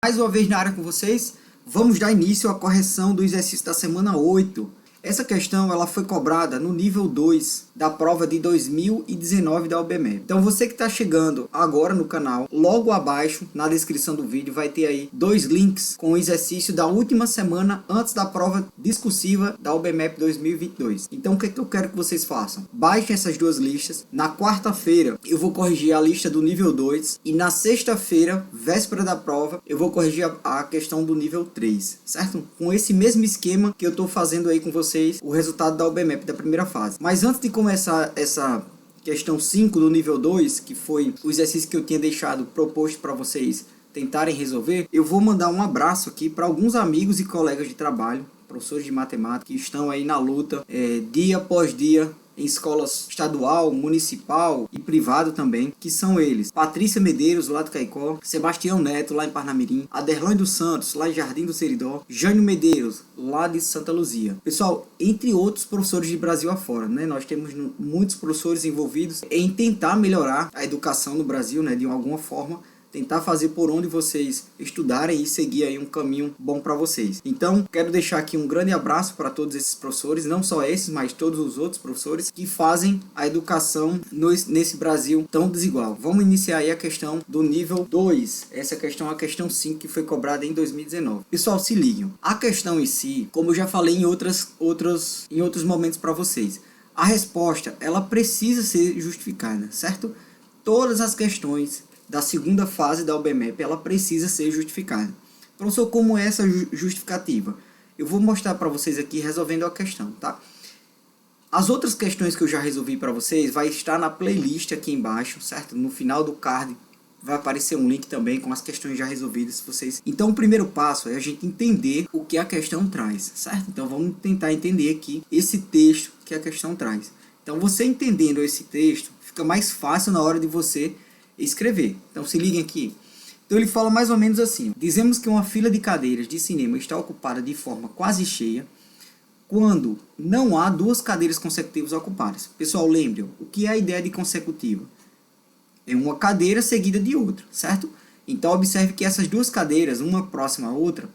Mais uma vez na área com vocês, vamos dar início à correção do exercício da semana 8. Essa questão ela foi cobrada no nível 2 da prova de 2019 da UBMEP. Então você que está chegando agora no canal, logo abaixo na descrição do vídeo vai ter aí 2 links com o exercício da última semana antes da prova discursiva da UBMEP 2022. Então o que eu quero que vocês façam? Baixem essas duas listas. Na quarta-feira eu vou corrigir a lista do nível 2 e na sexta-feira, véspera da prova, eu vou corrigir a questão do nível 3, certo? Com esse mesmo esquema que eu estou fazendo aí com vocês o resultado da UBMEP da primeira fase. Mas antes de começar essa questão 5 do nível 2, que foi o exercício que eu tinha deixado proposto para vocês tentarem resolver, eu vou mandar um abraço aqui para alguns amigos e colegas de trabalho, professores de matemática, que estão aí na luta dia após dia em escolas estadual, municipal e privado também, que são eles: Patrícia Medeiros, lá do Caicó; Sebastião Neto, lá em Parnamirim; Aderlan dos Santos, lá em Jardim do Seridó; Jânio Medeiros, lá de Santa Luzia. Pessoal, entre outros professores de Brasil afora, né? Nós temos muitos professores envolvidos em tentar melhorar a educação no Brasil, né? De alguma forma, tentar fazer por onde vocês estudarem e seguir aí um caminho bom para vocês. Então, quero deixar aqui um grande abraço para todos esses professores, não só esses, mas todos os outros professores que fazem a educação nesse Brasil tão desigual. Vamos iniciar aí a questão do nível 2. Essa questão é a questão 5 que foi cobrada em 2019. Pessoal, se liguem. A questão em si, como eu já falei em outros momentos para vocês, a resposta, ela precisa ser justificada, certo? Todas as questões da segunda fase da UBMEP, ela precisa ser justificada. Professor, como é essa justificativa? Eu vou mostrar para vocês aqui resolvendo a questão, tá? As outras questões que eu já resolvi para vocês vai estar na playlist aqui embaixo, certo? No final do card vai aparecer um link também com as questões já resolvidas. Então o primeiro passo é a gente entender o que a questão traz, certo? Então vamos tentar entender aqui esse texto que a questão traz. Então você entendendo esse texto, fica mais fácil na hora de você escrever. Então se liguem aqui. Então ele fala mais ou menos assim: dizemos que uma fila de cadeiras de cinema está ocupada de forma quase cheia quando não há duas cadeiras consecutivas ocupadas. Pessoal, lembrem, o que é a ideia de consecutiva? É uma cadeira seguida de outra, certo? Então observe que essas duas cadeiras, uma próxima à outra,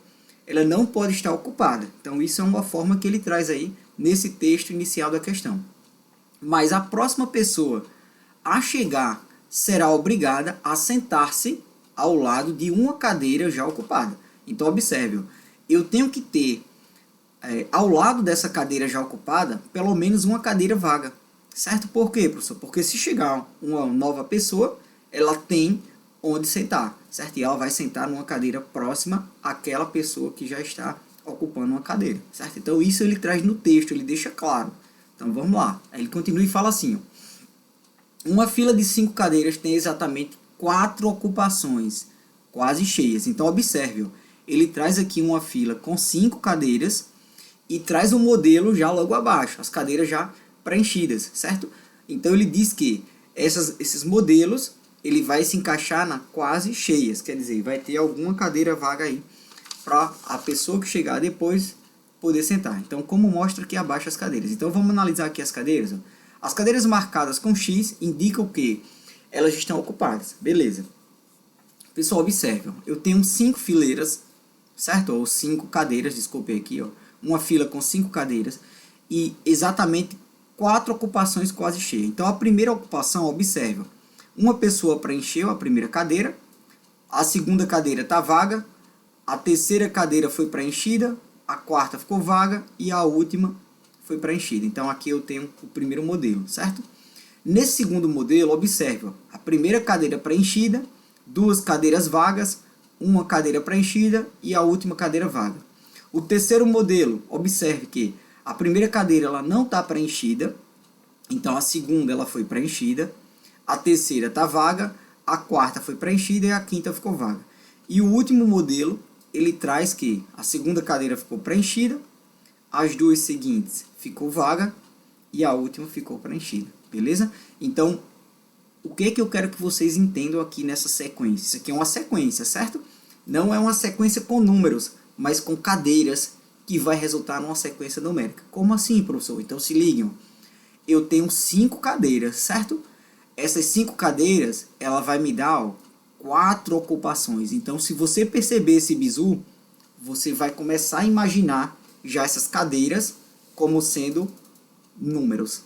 ela não pode estar ocupada. Então isso é uma forma que ele traz aí nesse texto inicial da questão. Mas a próxima pessoa a chegar será obrigada a sentar-se ao lado de uma cadeira já ocupada. Então observe, eu tenho que ter ao lado dessa cadeira já ocupada pelo menos uma cadeira vaga, certo? Por quê, professor? Porque se chegar uma nova pessoa, ela tem onde sentar, certo? E ela vai sentar numa cadeira próxima àquela pessoa que já está ocupando uma cadeira, certo? Então isso ele traz no texto, ele deixa claro. Então vamos lá. Aí ele continua e fala assim, ó: uma fila de 5 cadeiras tem exatamente 4 ocupações quase cheias. Então observe, ó, ele traz aqui uma fila com 5 cadeiras e traz um modelo já logo abaixo, as cadeiras já preenchidas, certo? Então ele diz que esses modelos ele vai se encaixar na quase cheias, quer dizer, vai ter alguma cadeira vaga aí para a pessoa que chegar depois poder sentar. Então como mostra aqui abaixo as cadeiras. Então vamos analisar aqui as cadeiras, ó. As cadeiras marcadas com X indicam que elas estão ocupadas. Beleza. Pessoal, observe. Eu tenho 5 fileiras, certo? Ou 5 cadeiras, desculpe aqui, ó. Uma fila com 5 cadeiras e exatamente 4 ocupações quase cheias. Então a primeira ocupação, observe. Uma pessoa preencheu a primeira cadeira, a segunda cadeira está vaga, a terceira cadeira foi preenchida, a quarta ficou vaga e a última foi preenchida. Então aqui eu tenho o primeiro modelo, certo? Nesse segundo modelo, observe, ó, a primeira cadeira preenchida, 2 cadeiras vagas, uma cadeira preenchida e a última cadeira vaga. O terceiro modelo, observe que a primeira cadeira ela não está preenchida, então a segunda ela foi preenchida, a terceira está vaga, a quarta foi preenchida e a quinta ficou vaga. E o último modelo, ele traz que a segunda cadeira ficou preenchida, as duas seguintes ficou vaga e a última ficou preenchida, beleza? Então, o que eu quero que vocês entendam aqui nessa sequência? Isso aqui é uma sequência, certo? Não é uma sequência com números, mas com cadeiras que vai resultar numa sequência numérica. Como assim, professor? Então se liguem, eu tenho 5 cadeiras, certo? Essas 5 cadeiras, ela vai me dar, ó, 4 ocupações. Então, se você perceber esse bizu, você vai começar a imaginar já essas cadeiras como sendo números,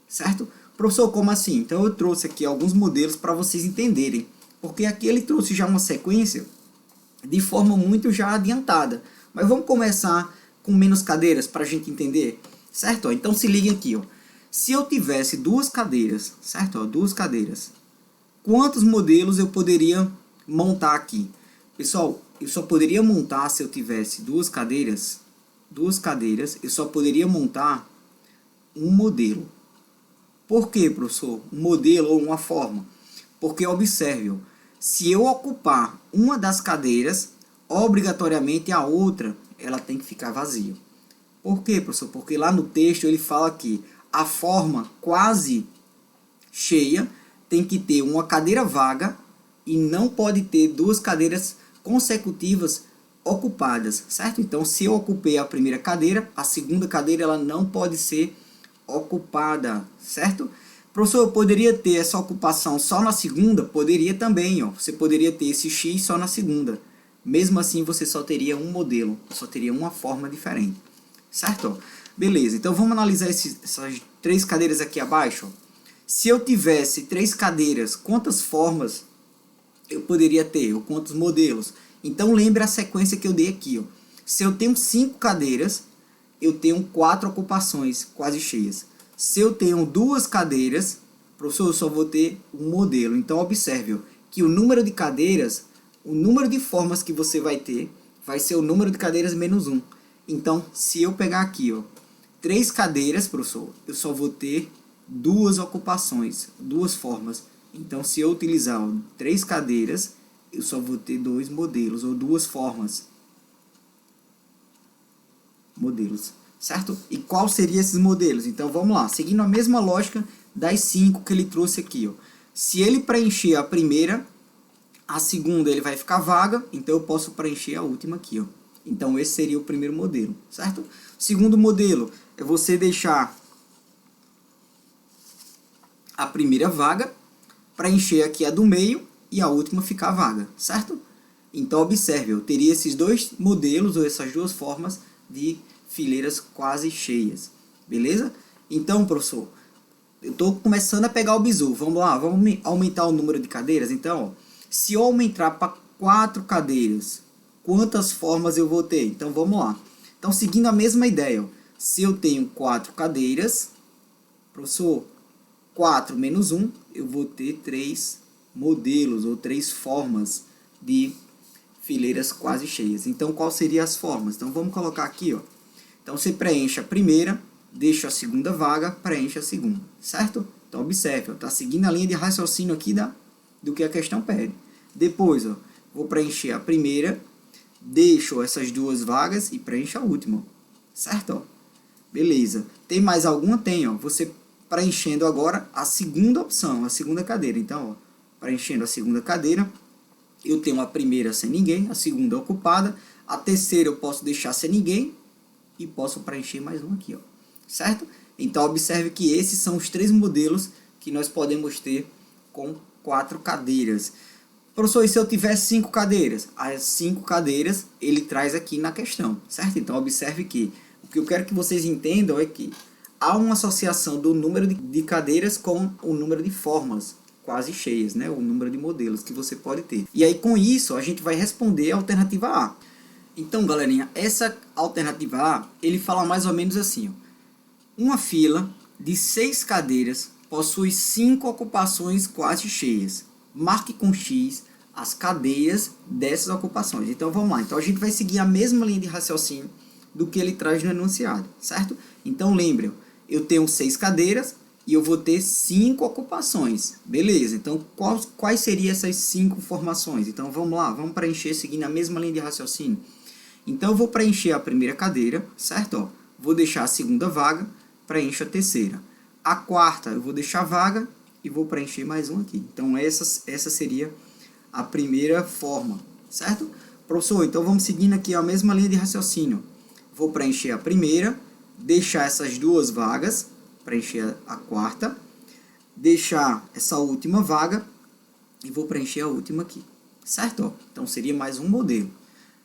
certo? Professor, como assim? Então, eu trouxe aqui alguns modelos para vocês entenderem, porque aqui ele trouxe já uma sequência de forma muito já adiantada. Mas vamos começar com menos cadeiras para a gente entender, certo? Então, se liguem aqui, ó. Se eu tivesse duas cadeiras, certo? Ó, duas cadeiras. Quantos modelos eu poderia montar aqui? Pessoal, eu só poderia montar se eu tivesse duas cadeiras, eu só poderia montar um modelo. Por quê, professor? Um modelo ou uma forma? Porque observe, ó, se eu ocupar uma das cadeiras, obrigatoriamente a outra ela tem que ficar vazia. Por quê, professor? Porque lá no texto ele fala que a forma quase cheia tem que ter uma cadeira vaga e não pode ter duas cadeiras consecutivas ocupadas, certo? Então, se eu ocupei a primeira cadeira, a segunda cadeira ela não pode ser ocupada, certo? Professor, eu poderia ter essa ocupação só na segunda? Poderia também, ó. Você poderia ter esse X só na segunda. Mesmo assim, você só teria um modelo, só teria uma forma diferente, certo? Beleza, então vamos analisar essas 3 cadeiras aqui abaixo. Se eu tivesse 3 cadeiras, quantas formas eu poderia ter, ou quantos modelos? Então lembre a sequência que eu dei aqui, ó. Se eu tenho 5 cadeiras, eu tenho 4 ocupações quase cheias. Se eu tenho 2 cadeiras, professor, eu só vou ter um modelo. Então observe, ó, que o número de cadeiras, o número de formas que você vai ter, vai ser o número de cadeiras menos 1. Então, se eu pegar aqui, ó, 3 cadeiras, professor, eu só vou ter 2 ocupações, 2 formas. Então, se eu utilizar 3 cadeiras, eu só vou ter 2 modelos, ou 2 formas. Modelos, certo? E qual seriam esses modelos? Então, vamos lá. Seguindo a mesma lógica das 5 que ele trouxe aqui, ó. Se ele preencher a primeira, a segunda ele vai ficar vaga, então eu posso preencher a última aqui, ó. Então, esse seria o primeiro modelo, certo? Segundo modelo é você deixar a primeira vaga, preencher aqui a do meio e a última ficar vaga, certo? Então, observe, eu teria esses 2 modelos ou essas 2 formas de fileiras quase cheias, beleza? Então, professor, eu estou começando a pegar o bizu. Vamos lá, vamos aumentar o número de cadeiras. Então, ó, se eu aumentar para 4 cadeiras, quantas formas eu vou ter? Então, vamos lá. Então, seguindo a mesma ideia, ó, se eu tenho 4 cadeiras, professor, 4 menos 1, eu vou ter 3 modelos ou 3 formas de fileiras quase cheias. Então, qual seriam as formas? Então, vamos colocar aqui, ó. Então, você preenche a primeira, deixa a segunda vaga, preenche a segunda, certo? Então, observe, está seguindo a linha de raciocínio aqui do que a questão pede. Depois, ó, vou preencher a primeira, deixo essas 2 vagas e preencho a última, certo? Ó, beleza. Tem mais alguma? Tem, ó. Você preenchendo agora a segunda opção, a segunda cadeira. Então, ó, preenchendo a segunda cadeira, eu tenho a primeira sem ninguém, a segunda ocupada, a terceira eu posso deixar sem ninguém e posso preencher mais uma aqui, ó, certo? Então, observe que esses são os 3 modelos que nós podemos ter com 4 cadeiras. Professor, e se eu tiver 5 cadeiras? As 5 cadeiras ele traz aqui na questão, certo? Então, observe que o que eu quero que vocês entendam é que há uma associação do número de cadeiras com o número de formas quase cheias, né? O número de modelos que você pode ter. E aí, com isso, a gente vai responder a alternativa A. Então, galerinha, essa alternativa A, ele fala mais ou menos assim, ó. Uma fila de 6 cadeiras possui 5 ocupações quase cheias. Marque com X as cadeiras dessas ocupações. Então, vamos lá. Então, a gente vai seguir a mesma linha de raciocínio do que ele traz no enunciado, certo? Então, lembre, eu tenho 6 cadeiras e eu vou ter 5 ocupações. Beleza, então quais seriam essas 5 formações? Então, vamos lá, vamos preencher seguindo a mesma linha de raciocínio. Então, eu vou preencher a primeira cadeira, certo? Ó, vou deixar a segunda vaga, preencho a terceira. A quarta, eu vou deixar vaga e vou preencher mais uma aqui. Então, essa seria a primeira forma, certo? Professor, então vamos seguindo aqui a mesma linha de raciocínio. Vou preencher a primeira, deixar essas 2 vagas, preencher a quarta, deixar essa última vaga e vou preencher a última aqui, certo? Ó, então seria mais um modelo.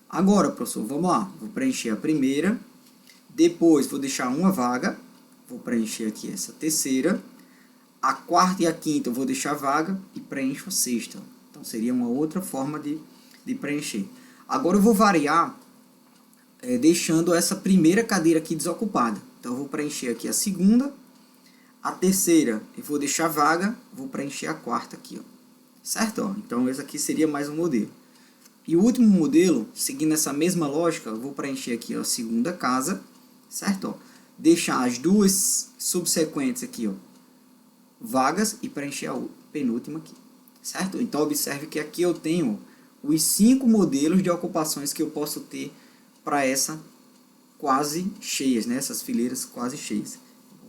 Agora, professor, vamos lá. Vou preencher a primeira, depois vou deixar uma vaga, vou preencher aqui essa terceira, a quarta e a quinta eu vou deixar vaga e preencho a sexta. Então seria uma outra forma de preencher. Agora eu vou variar deixando essa primeira cadeira aqui desocupada. Então eu vou preencher aqui a segunda, a terceira eu vou deixar vaga, vou preencher a quarta aqui, ó. Certo? Ó, então esse aqui seria mais um modelo. E o último modelo, seguindo essa mesma lógica, eu vou preencher aqui ó, a segunda casa, certo? Ó, deixar as duas subsequentes aqui, ó, vagas e preencher a penúltima aqui, certo? Então observe que aqui eu tenho os 5 modelos de ocupações que eu posso ter para essa quase cheias, né? Essas fileiras quase cheias,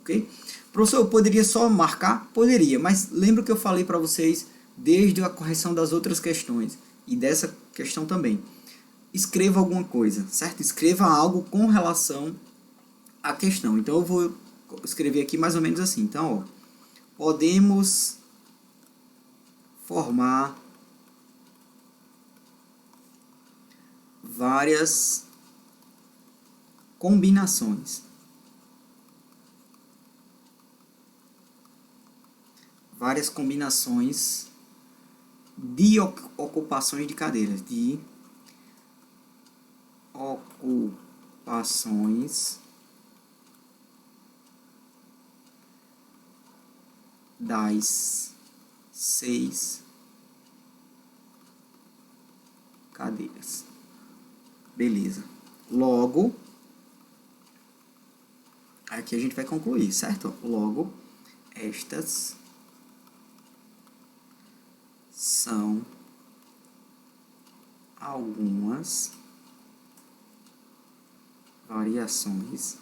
ok? Professor, eu poderia só marcar? Poderia, mas lembra que eu falei para vocês desde a correção das outras questões e dessa questão também. Escreva alguma coisa, certo? Escreva algo com relação à questão. Então eu vou escrever aqui mais ou menos assim. Então, ó, podemos formar várias combinações. Várias combinações de ocupações de cadeiras. De ocupações das 6 cadeiras. Beleza. Logo, aqui a gente vai concluir, certo? Logo, estas são algumas variações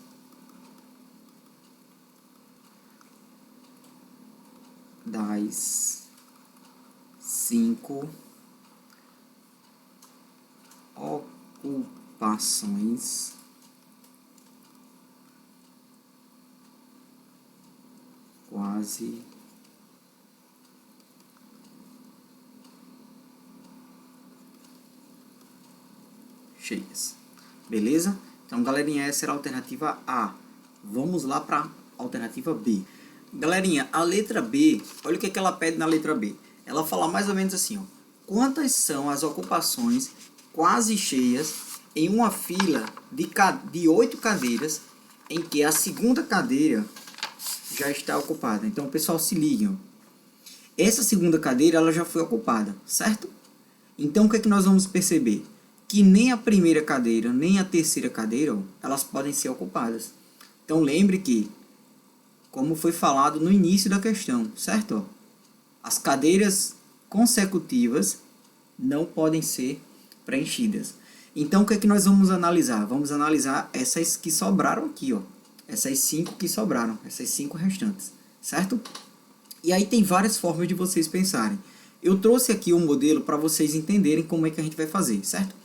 das 5 ocupações quase cheias. Beleza? Então, galerinha, essa era a alternativa A. Vamos lá para a alternativa B. Galerinha, a letra B, olha o que ela pede na letra B. Ela fala mais ou menos assim, ó. Quantas são as ocupações quase cheias em uma fila de 8 cadeiras em que a segunda cadeira já está ocupada? Então, pessoal, se ligam. Essa segunda cadeira ela já foi ocupada, certo? Então, o que é que nós vamos perceber? Que nem a primeira cadeira, nem a terceira cadeira, elas podem ser ocupadas. Então, lembre que, como foi falado no início da questão, certo? As cadeiras consecutivas não podem ser preenchidas. Então, o que é que nós vamos analisar? Vamos analisar essas que sobraram aqui, ó. Essas 5 que sobraram, essas 5 restantes, certo? E aí tem várias formas de vocês pensarem. Eu trouxe aqui um modelo para vocês entenderem como é que a gente vai fazer, certo?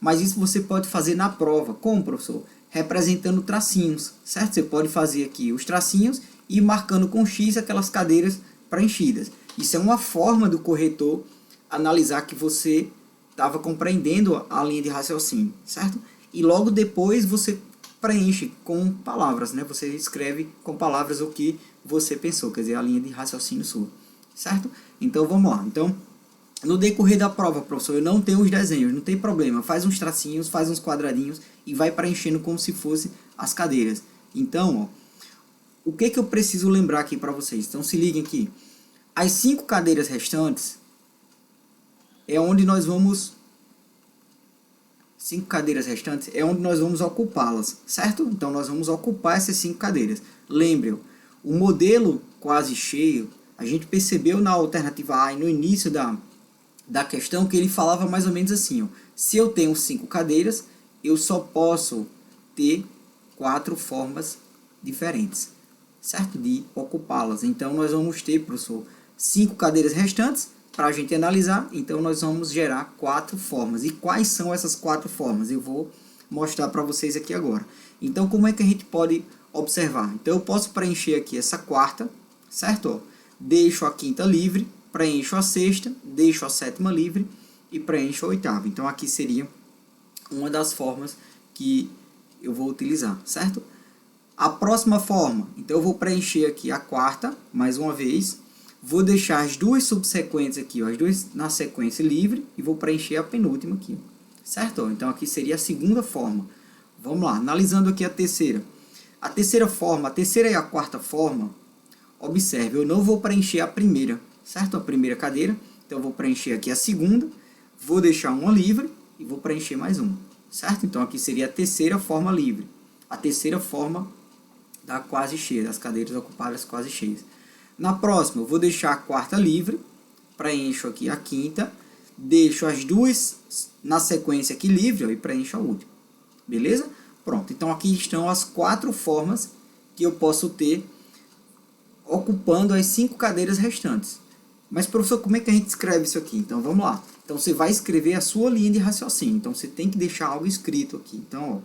Mas isso você pode fazer na prova. Como, professor? Representando tracinhos, certo? Você pode fazer aqui os tracinhos e marcando com X aquelas cadeiras preenchidas. Isso é uma forma do corretor analisar que você estava compreendendo a linha de raciocínio, certo? E logo depois você preenche com palavras, né? Você escreve com palavras o que você pensou, quer dizer, a linha de raciocínio sua, certo? Então, vamos lá. Então, no decorrer da prova, professor, eu não tenho os desenhos, não tem problema. Faz uns tracinhos, faz uns quadradinhos e vai preenchendo como se fosse as cadeiras. Então, ó, o que eu preciso lembrar aqui para vocês? Então, se liguem aqui. As 5 cadeiras restantes é onde nós vamos... 5 cadeiras restantes é onde nós vamos ocupá-las, certo? Então, nós vamos ocupar essas 5 cadeiras. Lembrem, o modelo quase cheio, a gente percebeu na alternativa A e no início da questão que ele falava mais ou menos assim, ó, se eu tenho 5 cadeiras, eu só posso ter 4 formas diferentes, certo? De ocupá-las. Então, nós vamos ter, professor, 5 cadeiras restantes para a gente analisar. Então, nós vamos gerar 4 formas. E quais são essas 4 formas? Eu vou mostrar para vocês aqui agora. Então, como é que a gente pode observar? Então, eu posso preencher aqui essa quarta, certo? Ó, deixo a quinta livre, preencho a sexta, deixo a sétima livre e preencho a oitava. Então aqui seria uma das formas que eu vou utilizar, certo? A próxima forma, então eu vou preencher aqui a quarta, mais uma vez, vou deixar as duas subsequentes aqui, ó, as duas na sequência livre, e vou preencher a penúltima aqui, certo? Então aqui seria a segunda forma. Vamos lá, analisando aqui a terceira. A terceira forma, a terceira e a quarta forma, observe, eu não vou preencher a primeira, certo? A primeira cadeira, então eu vou preencher aqui a segunda, vou deixar uma livre e vou preencher mais uma, certo? Então aqui seria a terceira forma livre, a terceira forma da quase cheia, das cadeiras ocupadas quase cheias. Na próxima, eu vou deixar a quarta livre, preencho aqui a quinta, deixo as duas na sequência aqui livre, ó, e preencho a última. Beleza? Pronto, então aqui estão as 4 formas que eu posso ter ocupando as 5 cadeiras restantes. Mas, professor, como é que a gente escreve isso aqui? Então, vamos lá. Então, você vai escrever a sua linha de raciocínio. Então, você tem que deixar algo escrito aqui. Então,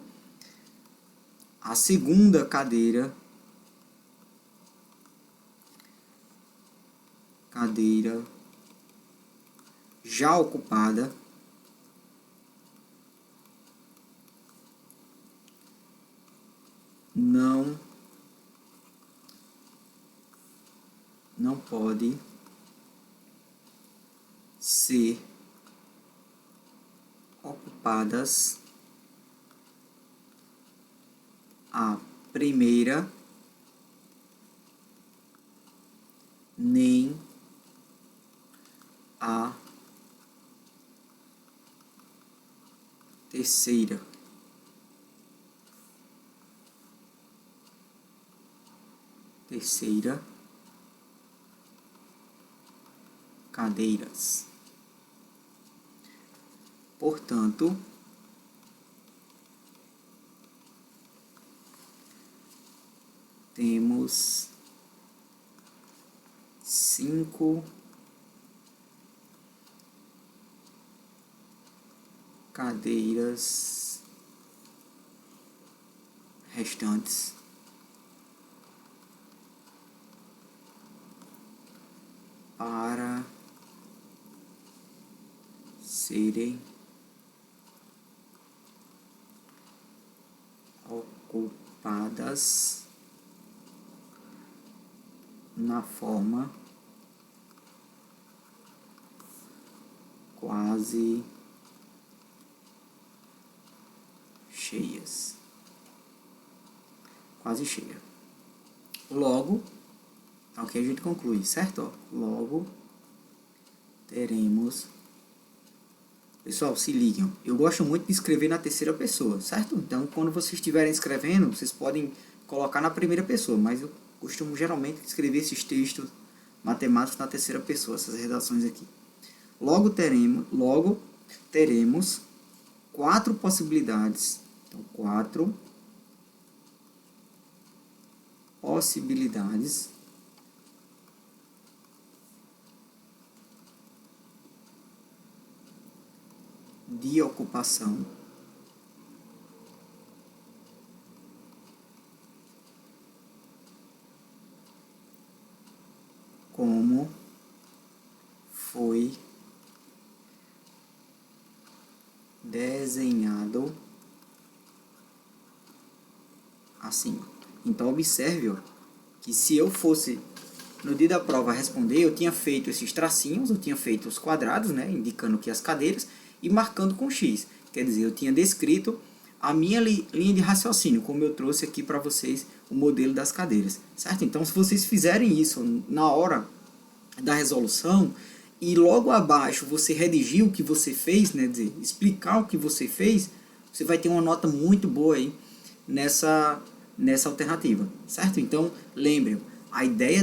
ó, a segunda cadeira já ocupada não pode ser ocupadas a primeira nem a terceira. Cadeiras. Portanto, temos 5 cadeiras restantes para serem ocupadas na forma quase cheias. Quase cheia. Logo, então aqui a gente conclui, certo? Ó, logo, teremos... Pessoal, se liguem. Eu gosto muito de escrever na terceira pessoa, certo? Então, quando vocês estiverem escrevendo, vocês podem colocar na primeira pessoa, mas eu costumo geralmente escrever esses textos matemáticos na terceira pessoa, essas redações aqui. Logo teremos 4 possibilidades. Então, 4 possibilidades de ocupação como foi desenhado assim. Então, observe, ó, que se eu fosse, no dia da prova, responder, eu tinha feito esses tracinhos, eu tinha feito os quadrados, né, indicando que as cadeiras, e marcando com X. Quer dizer, eu tinha descrito a minha linha de raciocínio, como eu trouxe aqui para vocês o modelo das cadeiras, certo? Então, se vocês fizerem isso na hora da resolução, e logo abaixo você redigir o que você fez, né, dizer, explicar o que você fez, você vai ter uma nota muito boa aí nessa alternativa, certo? Então, lembrem, a ideia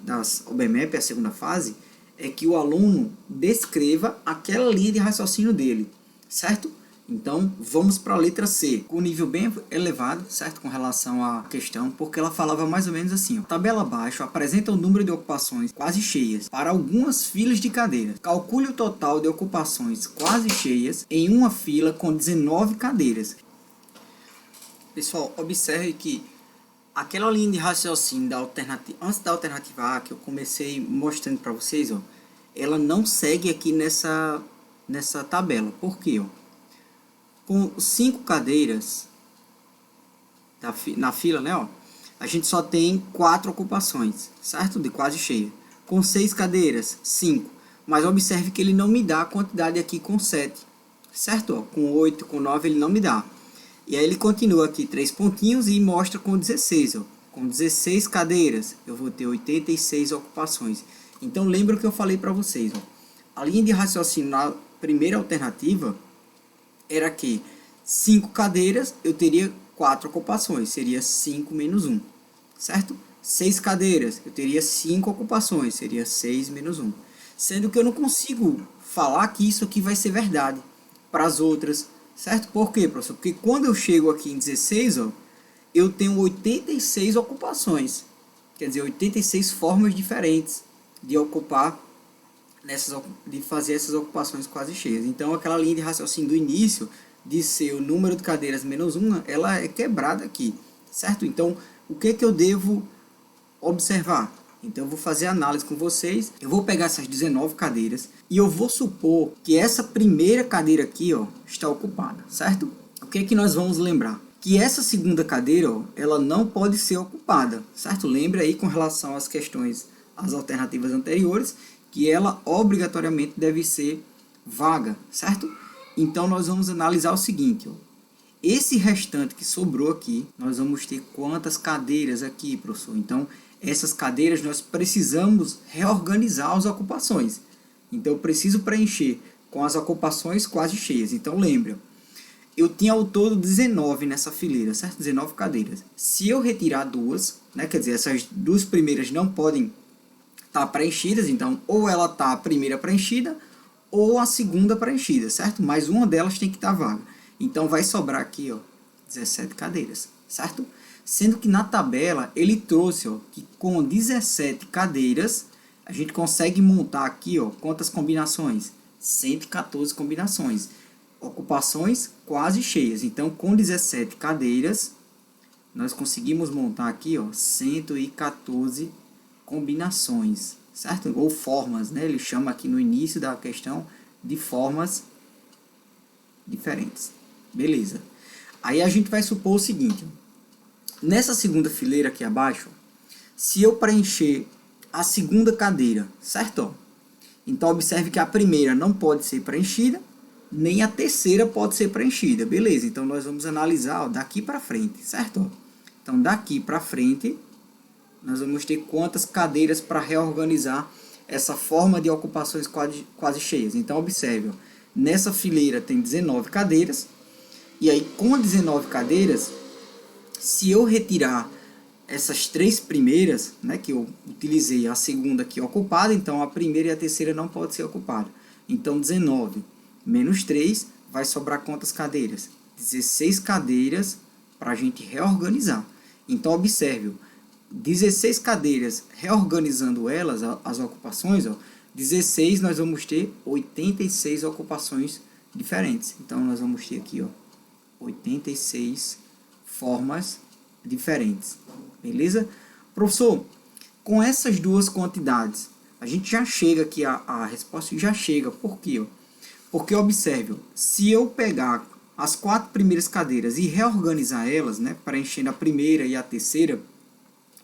das OBMEP, a segunda fase, é que o aluno descreva aquela linha de raciocínio dele, certo? Então, vamos para a letra C, com nível bem elevado, certo? Com relação à questão, porque ela falava mais ou menos assim, ó. Tabela abaixo apresenta o número de ocupações quase cheias para algumas filas de cadeiras. Calcule o total de ocupações quase cheias em uma fila com 19 cadeiras. Pessoal, observe que aquela linha de raciocínio da alternativa, antes da alternativa A, que eu comecei mostrando para vocês, ó, ela não segue aqui nessa nessa tabela. Por quê? Ó? Com 5 cadeiras na fila, né? Ó, a gente só tem 4 ocupações, certo? De quase cheia. Com 6 cadeiras, 5. Mas observe que ele não me dá a quantidade aqui com 7, certo? Ó, com 8, com 9 ele não me dá. E aí ele continua aqui 3 pontinhos e mostra com 16. Ó. Com 16 cadeiras, eu vou ter 86 ocupações. Então lembra o que eu falei para vocês. Ó. A linha de raciocínio na primeira alternativa era que 5 cadeiras eu teria 4 ocupações. Seria 5 menos 1. Certo? 6 cadeiras eu teria 5 ocupações. Seria 6 menos 1. Sendo que eu não consigo falar que isso aqui vai ser verdade para as outras. Certo? Por quê, professor? Porque quando eu chego aqui em 16, ó, eu tenho 86 ocupações. Quer dizer, 86 formas diferentes de ocupar, de fazer essas ocupações quase cheias. Então, aquela linha de raciocínio do início, de ser o número de cadeiras menos uma, ela é quebrada aqui. Certo? Então, o que eu devo observar? Então eu vou fazer a análise com vocês, eu vou pegar essas 19 cadeiras e eu vou supor que essa primeira cadeira aqui, ó, está ocupada, certo? O que é que nós vamos lembrar? Que essa segunda cadeira, ó, ela não pode ser ocupada, certo? Lembra aí com relação às questões, às alternativas anteriores, que ela obrigatoriamente deve ser vaga, certo? Então nós vamos analisar o seguinte, ó. Esse restante que sobrou aqui, nós vamos ter quantas cadeiras aqui, professor? Então, essas cadeiras nós precisamos reorganizar as ocupações. Então, eu preciso preencher com as ocupações quase cheias. Então, lembra, eu tinha ao todo 19 nessa fileira, certo? 19 cadeiras. Se eu retirar duas, né, quer dizer, essas duas primeiras não podem estar preenchidas, então, ou ela está a primeira preenchida, ou a segunda preenchida, certo? Mas uma delas tem que estar vaga. Então, vai sobrar aqui, ó, 17 cadeiras, certo? Sendo que na tabela, ele trouxe, ó, que com 17 cadeiras, a gente consegue montar aqui, ó, quantas combinações? 114 combinações. Ocupações quase cheias. Então, com 17 cadeiras, nós conseguimos montar aqui, ó, 114 combinações, certo? Ou formas, né? Ele chama aqui no início da questão de formas diferentes. Beleza. Aí a gente vai supor o seguinte. Nessa segunda fileira aqui abaixo, se eu preencher a segunda cadeira, certo? Então, observe que a primeira não pode ser preenchida, nem a terceira pode ser preenchida. Beleza, então nós vamos analisar, ó, daqui para frente, certo? Então, daqui para frente, nós vamos ter quantas cadeiras para reorganizar essa forma de ocupações quase cheias. Então, observe, ó, nessa fileira tem 19 cadeiras, e aí com 19 cadeiras, se eu retirar essas 3 primeiras, né, que eu utilizei a segunda aqui ocupada, então a primeira e a terceira não pode ser ocupada. Então 19 menos 3 vai sobrar quantas cadeiras? 16 cadeiras para a gente reorganizar. Então observe, 16 cadeiras reorganizando elas, as ocupações, ó, 16 nós vamos ter 86 ocupações diferentes. Então nós vamos ter aqui, ó, 86 formas diferentes. Beleza? Professor, com essas duas quantidades, a gente já chega aqui, a resposta já chega. Por quê? Porque, observe, se eu pegar as 4 primeiras cadeiras e reorganizar elas, né, preenchendo a primeira e a terceira,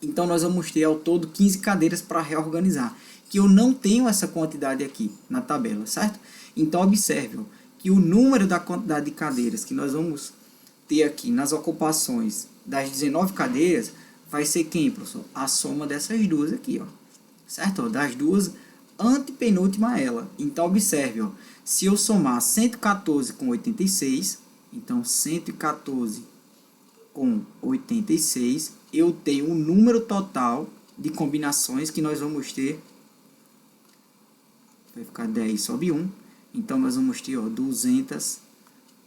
então nós vamos ter ao todo 15 cadeiras para reorganizar, que eu não tenho essa quantidade aqui na tabela, certo? Então, observe que o número da quantidade de cadeiras que nós vamos ter aqui nas ocupações das 19 cadeiras vai ser quem, professor? A soma dessas duas aqui, ó. Certo? Ó, das duas, antepenúltima a ela. Então, observe, ó, se eu somar 114 com 86, então 114 com 86, eu tenho um número total de combinações que nós vamos ter. Vai ficar 10 sobre 1. Então, nós vamos ter, ó, 200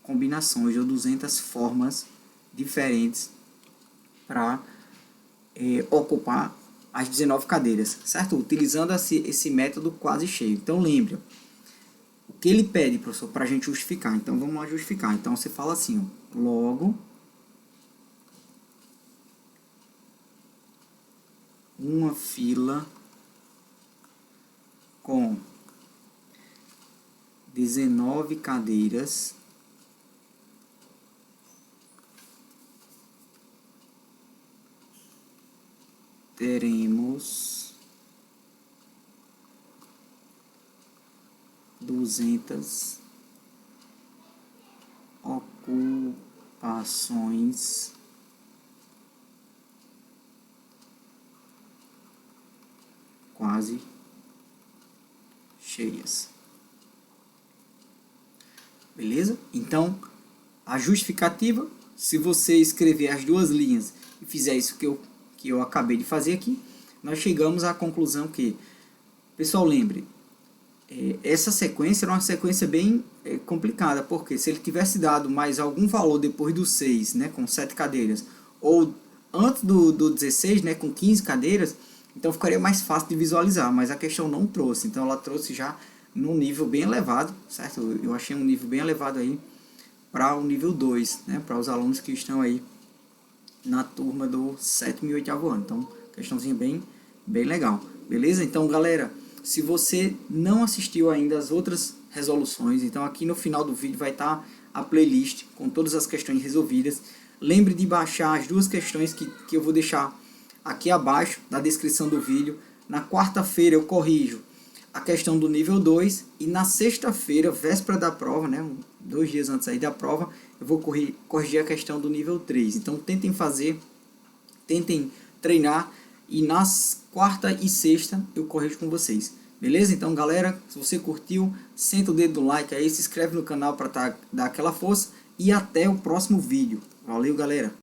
combinações ou 200 formas diferentes para ocupar as 19 cadeiras, certo? Utilizando esse método quase cheio. Então, lembre, o que ele pede, professor, para a gente justificar. Então, vamos lá justificar. Então, você fala assim, ó, logo, uma fila com 19 cadeiras teremos 200 ocupações quase cheias. Beleza? Então, a justificativa, se você escrever as duas linhas e fizer isso que eu acabei de fazer aqui, nós chegamos à conclusão que, pessoal, lembre, essa sequência era uma sequência bem complicada, porque se ele tivesse dado mais algum valor depois do 6, né, com 7 cadeiras, ou antes do 16, né, com 15 cadeiras, então ficaria mais fácil de visualizar, mas a questão não trouxe, então ela trouxe já num nível bem elevado, certo? Eu achei um nível bem elevado aí para o nível 2, né, para os alunos que estão aí na turma do 7º e 8º ano. Então, questãozinha bem legal, beleza? Então, galera, se você não assistiu ainda as outras resoluções, então aqui no final do vídeo vai estar a playlist com todas as questões resolvidas. Lembre de baixar as duas questões que eu vou deixar aqui abaixo na descrição do vídeo. Na quarta-feira eu corrijo a questão do nível 2 e na sexta-feira, véspera da prova, né, 2 dias antes aí da prova, eu vou corrigir a questão do nível 3. Então tentem treinar e nas quarta e sexta eu corrijo com vocês. Beleza? Então, galera, se você curtiu, senta o dedo no like aí, se inscreve no canal para dar aquela força e até o próximo vídeo. Valeu, galera!